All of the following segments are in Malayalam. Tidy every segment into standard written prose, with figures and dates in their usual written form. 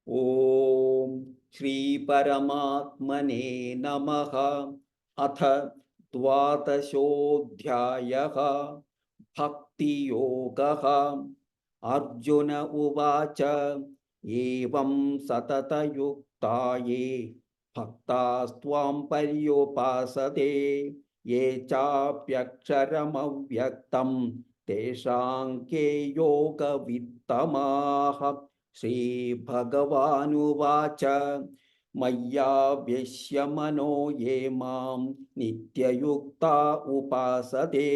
ഓം ശ്രീ പരമാത്മനേ നമഃ. അഥ ദ്വാദശോऽധ്യായഃ. ഭക്തിയോഗഃ. അർജുന ഉവാച ഏവം സതതയുക്തായേ ഭക്താസ്ത്വാം പര്യുപാസതേ യേ ചാപ്യക്ഷരമവ്യക്തം തേഷാം കേ യോഗവിത്തമാഃ. ശ്രീഭഗവാനുവാച മയ്യാവേശ്യ മനോ യേ മാം നിത്യയുക്താ ഉപാസതേ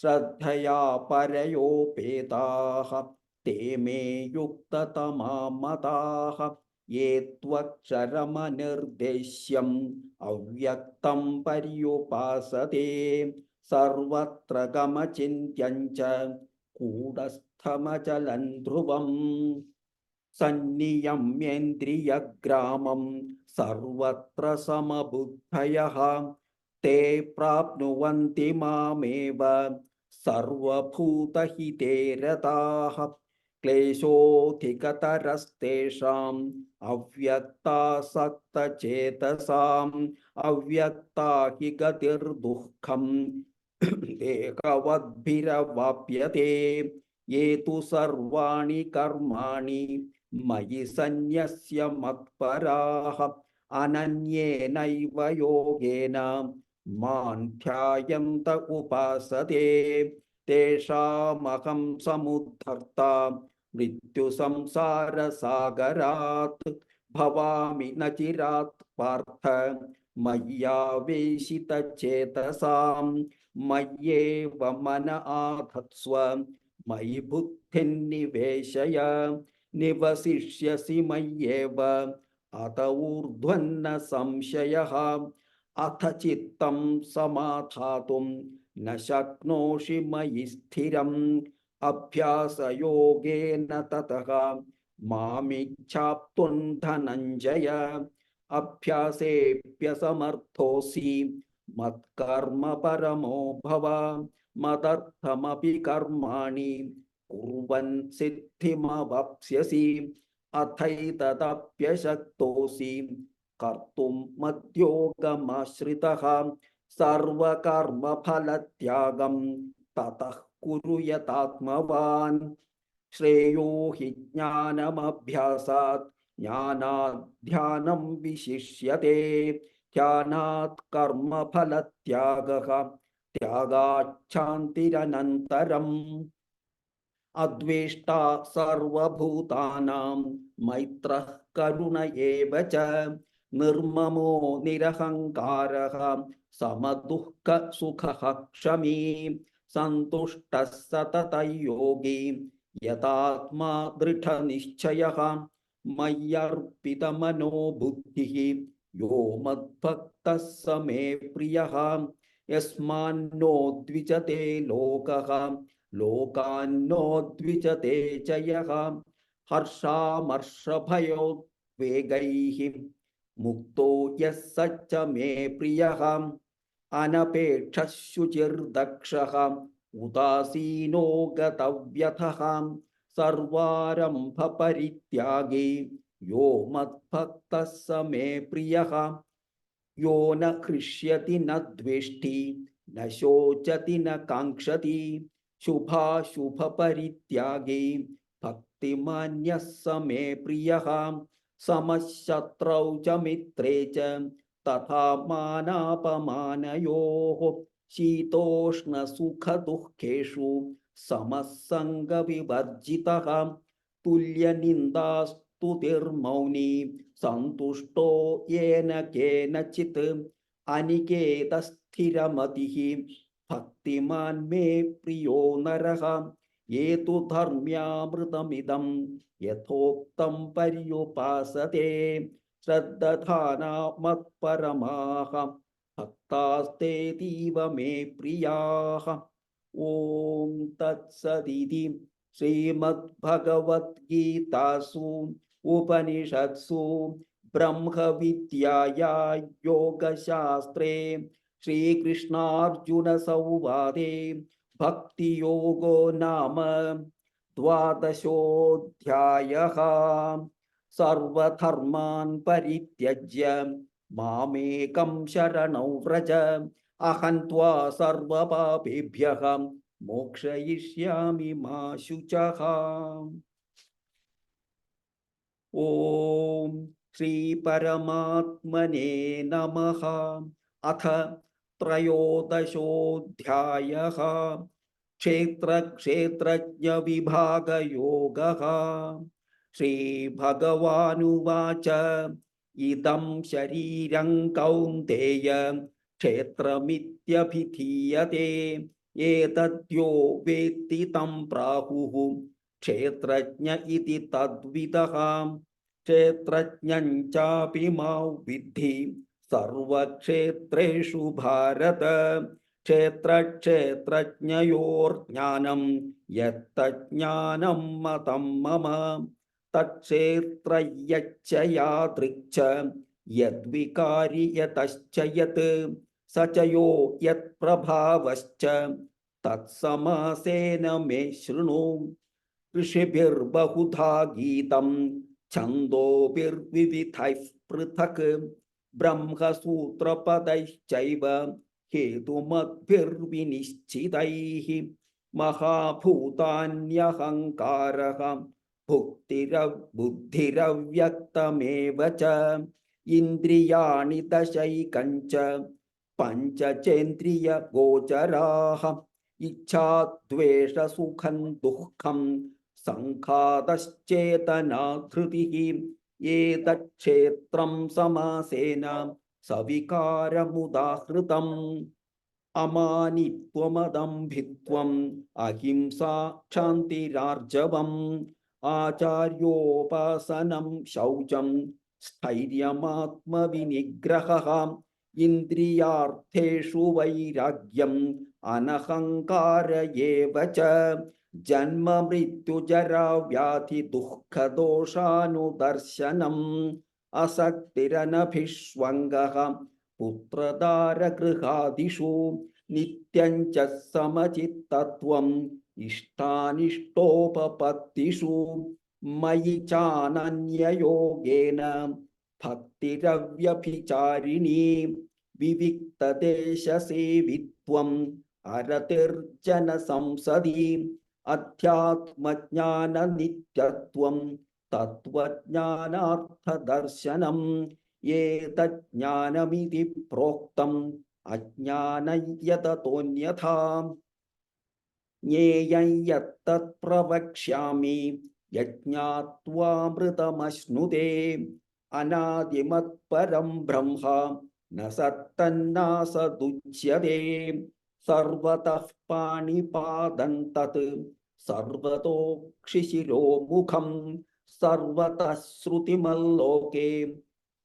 ശ്രദ്ധയാ പരയോപേതാഃ തേ മേ യുക്തതമാ മതാഃ. യേ ത്വക്ഷരമനിർദ്ദേശ്യം അവ്യക്തം പര്യുപാസതേ സർവത്ര ഗമചിന്യഞ്ച കൂടസ്ഥമചലൻ ധ്രുവം സന്നിയമ്യേന്ദ്രിയഗ്രാമം സർവത്ര സമബുദ്ധയഃ തേ പ്രാപ്നുവന്തി മാമേവ സർവഭൂതഹിതേ രതാഃ. ക്ലേശോധികതരസ്തേഷാം അവ്യക്താസക്തചേതസാം അവ്യക്താ ഹി ഗതിർദുഃഖം ദേഹവദ്ഭിരവാപ്യതേ. യേ തു സർവാണി കർമാണി മയി സന്യസ്യ മത്പരാഃ അനന്യേനൈവ യോഗേന മാം ധ്യായന്ത ഉപാസതേ തേഷാമഹം സമുദ്ധർത്താ മൃത്യുസംസാരസാഗരാത് ഭവാമി ന ചിരാത് പാർത്ഥ മയ്യാവേശിതചേതസാം മയ്യേവ മന ആധത്സ്വ മയി ബുദ്ധിം നിവേശയ നിവസിഷ്യസി മയ്യേവ അത ഊർധ്വന്ന സംശയഃ. അഥ ചിത്തം സമാധാതും ന ശക്നോഷി മയി സ്ഥിരം അഭ്യാസയോഗേന തതഃ മാമിച്ഛാപ്തും ധനഞ്ജയ. അഭ്യാസേപ്യസമർത്ഥോസി മത്കർമ്മ പരമോ ഭവ മദർത്ഥമപി കർമാണി കുർവൻ സിദ്ധിമവാപ്സ്യസി. അഥൈതദപ്യശക്തോസി കർത്തും മദ്യോഗമാശ്രിതഃ സർവകർമ്മഫലത്യാഗം തതഃ കുരു യഥാത്മവാൻ. ശ്രേയോ ഹി ജ്ഞാനമഭ്യാസാത് ജ്ഞാനാത് ധ്യാനം വിശിഷ്യതേ ധ്യാനാത് കർമ്മഫലത്യാഗഃ ത്യാഗാത് ശാന്തിരനന്തരം. അദ്വേഷ്ടാ സർവഭൂതാനാം മൈത്രഃ കരുണ ഏവ ച നിർമ്മമോ നിരഹങ്കാരഃ സമദുഃഖ സുഖഃ ക്ഷമീ സന്തുഷ്ടഃ സതതം യോഗി യഥാത്മാ ദൃഢനിശ്ചയഃ. മയ്യർപ്പിതമനോ ബുദ്ധിഃ യോ മദ്ഭക്തഃ സ മേ പ്രിയഃ. യസ്മാന്നോ ദ്വിജതേ ലോകഃ ലോകാന്നോ ദ്വിജതേ ച യഃ. ഹർഷാമർഷഭയോദ്വേഗൈഃ മുക്തോ യഃ സ ച മേ പ്രിയഃ. അനപേക്ഷഃ ശുചിർദക്ഷഃ ഉദാസീനോ ഗതവ്യഥഃ. സർവാരംഭ പരിത്യാഗി യോ മദ്ഭക്തഃ സ മേ പ്രിയഃ. യോ ന ഹൃഷ്യതി ന ദ്വേഷ്ടി ന ശോചതി ന കാംക്ഷതി ശുഭാശുഭ പരിത്യാഗി ഭക്തിമാന്യഃ സ മേ പ്രിയഃ. സമശത്രൗ ച മിത്രേ ച തഥാ മാനാപമാനയോഃ. ശീതോഷ്ണ സുഖ ദുഃഖേഷു സമഃ സംഗ വിവർജിതഃ. തുല്യനിന്ദാസ്തുതിർമൗനി സന്തുഷ്ടോ യേന കേനചിത്. അനികേതസ്ഥിരമതിഃ ഭക്തിമാൻ മേ പ്രിയോ നരഃ. യേ തു ധർമ്മ്യാമൃതമിദം യഥോക്തം പര്യുപാസതേ ശ്രദ്ധാനാ മത്പരമാഃ ഭക്താസ്തേതീവ മേ പ്രിയാഃ. ഓം തത്സദിതി ശ്രീമദ്ഭഗവദ്ഗീതാസു ഉപനിഷത്സു ബ്രഹ്മവിദ്യായാം യോഗശാസ്ത്രേ ശ്രീകൃഷ്ണാർജുന സംവാദേ ഭക്തിയോഗോ നാമ ദ്വാദശോऽധ്യായഃ. സർവധർമാൻ പരിത്യജ്യ മാമേകം ശരണൗ വ്രജ അഹം ത്വാ സർവപാപേഭ്യഃ മോക്ഷയിഷ്യാമി മാ ശുചഃ. ഓം ശ്രീ പരമാത്മനേ നമഃ. അഥ ത്രയോദശോऽധ്യായഃ. ക്ഷേത്രജ്ഞവിഭാഗയോഗഃ. ശ്രീഭഗവാനുവാച ഇദം ശരീരം കൗന്തേയ ക്ഷേത്രമിത്യഭിധീയതേ ഏതദ്യോ വേത്തി തം പ്രാഹുഃ ക്ഷേത്രജ്ഞ ഇതി തദ്വിദഃ. ക്ഷേത്രജ്ഞം ചാപി മാം വിദ്ധി സർവക്ഷേത്രേഷു ഭാരത. ക്ഷേത്രജ്ഞയോർജ്ഞാനം യത്തജ്ഞാനം മതം മമ തക്ഷേത്രയച്ച യാദൃച്ഛ യദ്വികാരി യതശ്ച യത് സ ച യോ യത്പ്രഭാവശ്ച തത്സമാസേന മേ ശൃണു. ഋഷിഭിർബഹുധാ ഗീതം ഛന്ദോഭിർവിവിധൈഃ പൃഥക് ബ്രഹ്മസൂത്രപദൈശ്ചൈവ ഹേതുമദ്ഭിർവിനിശ്ചിതൈഃ. മഹാഭൂതാന്യഹങ്കാരഃ ബുദ്ധിരവ്യക്തമേവ ച ഇന്ദ്രിയാണി ദശൈകം ച പഞ്ചചേന്ദ്രിയഗോചരാഃ. ഇച്ഛാ ദ്വേഷ സുഖം ദുഃഖം സംഘാതശ്ചേതനാ ധൃതിഃ. ഏതക്ഷേത്രം സമാസേന സവികാരമുദാഹൃതം. അമാനിത്വമദംഭിത്വം അഹിംസാ ക്ഷാന്തിരാർജവം ആചാര്യോപാസനം ശൗചം സ്ഥൈര്യമാത്മവിനിഗ്രഹഃ. ഇന്ദ്രിയാർത്ഥേഷു വൈരാഗ്യം അനഹങ്കാര ഏവ ച. ജന്മമൃത്യുജരാവ്യാധി ദുഃഖദോഷാനുദർശനം അസക്തിരനഭിഷ്വംഗഃ പുത്രദാരഗൃഹാദിഷു. നിത്യം ച സമചിത്തത്വം ഇഷ്ടാനിഷ്ടോപപത്തിഷു. മയി ചാനന്യയോഗേന ഭക്തിരവ്യഭിചാരിണീ. വിവിക്തദേശസേവിത്വം അരതിർജന സംസദി. അധ്യാത്മജ്ഞാനനിത്യത്വം തത്വജ്ഞാനാർത്ഥദർശനം. ഏതജ്ഞാനമിതി പ്രോക്തം അജ്ഞാനം യതതോന്യഥാ. ജ്ഞേയം യത്തത് പ്രവക്ഷ്യാമി യജ്ഞാത്വാമൃതമശ്നുതേ. അനാദിമത്പരം ബ്രഹ്മ ന സത്തന്നാസദുച്യതേ. സർവതഃ പാണിപാദം തത് സർവതോക്ഷിശിരോമുഖം. സർവതഃ ശ്രുതിമല്ലോകേ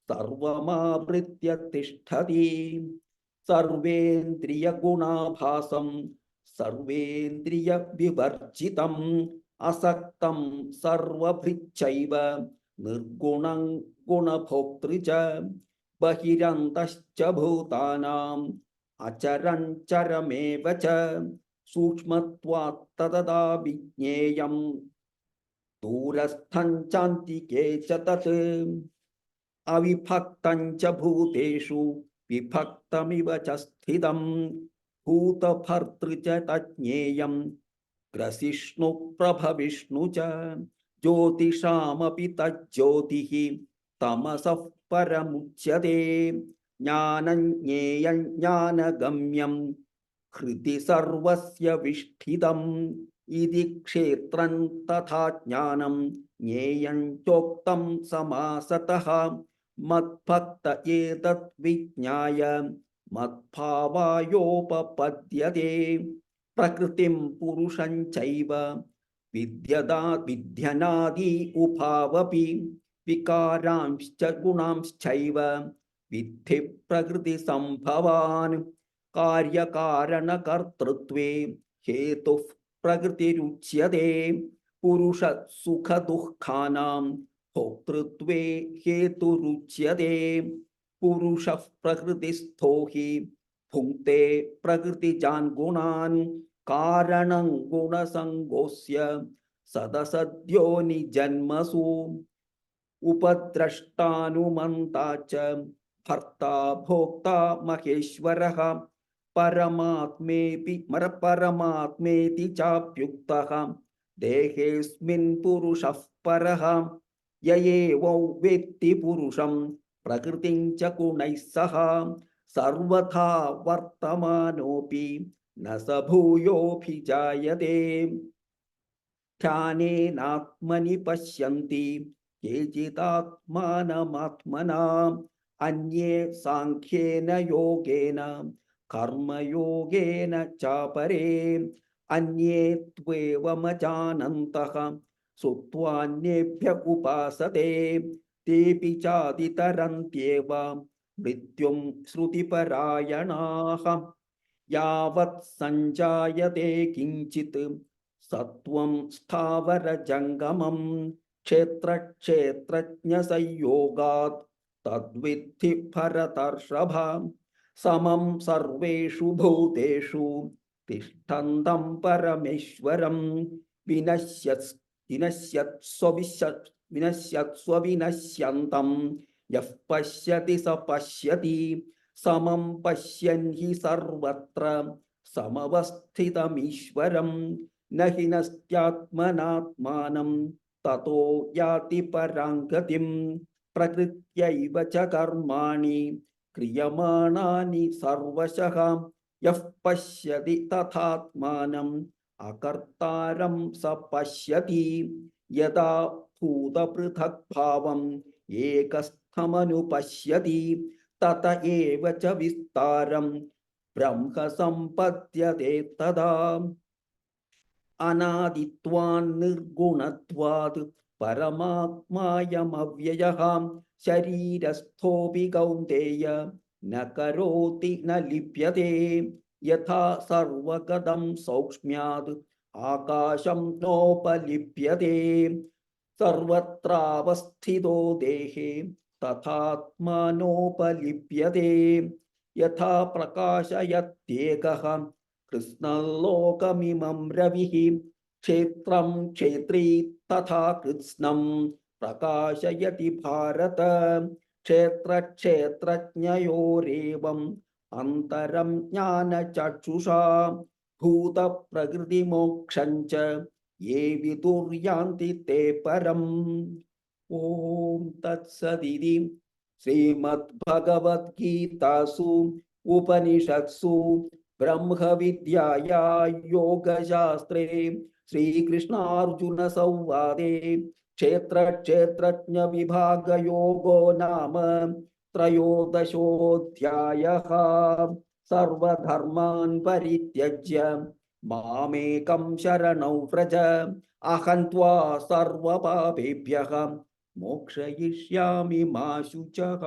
സർവമാവൃത്യ തിഷ്ഠതി. സർവേന്ദ്രിയഗുണാഭാസം സർവേന്ദ്രിയവിവർജിതം. അസക്തം സർവഭൃച്ചൈവ നിർഗുണം ഗുണഭോക്തൃ ച. ബഹിരന്തശ്ച ഭൂതാനാം അചരം ചരമേവ ച. സൂക്ഷ്മത്വാत् തദാ വിജ്ഞേയം ദൂരസ്ഥം ചാന്തികേ ച തത്. അവിഭക്തം ച ഭൂതേഷു വിഭക്തമിവ ച സ്ഥിതം. ഭൂതഭർതൃ ച തജ്ഞേയം ഗ്രസിഷ്ണു പ്രഭവിഷ്ണു ച. ജ്യോതിഷാമപി തജ്ജ്യോതിഃ തമസഃ പരമുച്യതേ. ജ്ഞാനം ജ്ഞേയം ജ്ഞാനഗമ്യം ഹൃദി സർവസ്യ വിഷ്ഠിതം. ഇതി ക്ഷേത്രം തഥാ ജ്ഞാനം ജ്ഞേയം ചോക്തം സമാസതഃ. മദ്ഭക്ത ഏതത് വിജ്ഞായ മദ്ഭാവായോപപദ്യതേ. പ്രകൃതിം പുരുഷം ചൈവ വിദ്യനാദി ഉഭാവപി. വികാരാംശ്ച ഗുണാംശ്ചൈവ വിദ്ധി പ്രകൃതി സംഭവാൻ. കാര്യകാരണകർത്തൃത്വേ ഹേതുഃ പ്രകൃതിരുച്യതേ. പുരുഷ സുഖദുഃഖാനാം ഭോക്തൃത്വേ ഹേതുരുച്യതേ. പുരുഷഃ പ്രകൃതിസ്ഥോ ഹി ഭുങ്ക്തേ പ്രകൃതിജാൻ ഗുണാൻ. കാരണം ഗുണസംഗോസ്യ സദസദ്യോനി ജന്മസു. ഉപദ്രഷ്ടാനുമന്താ ച ഭർത്താ ഭോക്താ മഹേശ്വരഃ പരമാത്മേതി ചാപ്യുക്തഃ ദേഹേസ്മിൻ പുരുഷഃ പരഃ യ ഏവം വേത്തി പുരുഷം പ്രകൃതിം ച ഗുണൈഃ സഹ സർവഥാ വർത്തമാനോപി ന സ ഭൂയോഭിജായതേ. ധ്യാനേനാത്മനി പശ്യന്തി കേചിദാത്മാനമാത്മനാ അന്യേ സാഖ്യേന യോഗേന കർമ്മയോഗേന ചാപരേ അന്യേ ത്വേവമജാനന്തഃ ശ്രുത്വാന്യേഭ്യ ഉപാസതേ തേപി ചാതിതരന്ത്യേവ മൃത്യും ശ്രുതിപരായണാഃ. യാവത് സഞ്ജായതേ കിഞ്ചിത് സത്വം സ്ഥാവരജംഗമം ക്ഷേത്രജ്ഞസംയോഗാത് തദ്വിദ്ധി ഭരതർഷഭ. സമം സർവേഷു ഭൂതേഷു തിഷ്ഠന്തം പരമേശ്വരം വിനശ്യത്സ്വവിനശ്യന്തം യഃ പശ്യതി സ പശ്യതി സമം പശ്യൻ ഹി സർവത്ര സമവസ്ഥിതമീശ്വരം ന ഹി നസ്ത്യാത്മനാത്മാനം തതോ യാതി പരാംഗതിം. പ്രകൃത്യൈവ ച കർമാണി ക്രിയമാണാനി സർവശഃ യഃ പശ്യതി തഥാത്മാനം അകർത്താരം സ പശ്യതി. യഥാ ഭൂതപൃഥഗ്ഭാവം ഏകസ്ഥമനുപശ്യതി തത ഏവ ച വിസ്താരം ബ്രഹ്മ സമ്പദ്യതേ തഥാ. അനാദിത്വാൻ നിർഗുണത്വാത് പരമാത്മായമവ്യയഃ ശരീരസ്ഥോപി കൗന്ദേയ ന കരോതി ന ലിപ്യതേ. യഥാ സർവഗതം സൗക്ഷ്മ്യാത് ആകാശം നോപലിപ്യതേ. സർവത്രാവസ്ഥിതോ ദേഹേ തഥാത്മാനോപലിപ്യതേ. യഥാ പ്രകാശയത്യേകഃ കൃത്സ്നലോകമിമം രവിഃ ക്ഷേത്രം ക്ഷേത്രീ തഥാ കൃത്സ്നം പ്രകാശയതി ഭാരത. ക്ഷേത്രക്ഷേത്രജ്ഞയോരേവം അന്തരം ജ്ഞാനചക്ഷുഷാ ഭൂതപ്രകൃതിമോക്ഷം ച യേ വിദുർയാന്തി തേ പരം. ഓം തത്സദിതി ശ്രീമദ്ഭഗവദ്ഗീതാസു ഉപനിഷത്സു ബ്രഹ്മവിദ്യായാ യോഗശാസ്ത്രേ ശ്രീകൃഷ്ണാർജുന സംവാദേ ക്ഷേത്രജ്ഞവിഭാഗയോഗോ നാമ ത്രയോദശോऽധ്യായഃ. സർവധർമാൻ പരിത്യജ്യ മാമേകം ശരണം വ്രജ അഹം ത്വാ സർവപാപേഭ്യഃ മോക്ഷയിഷ്യാമി മാ ശുചഃ.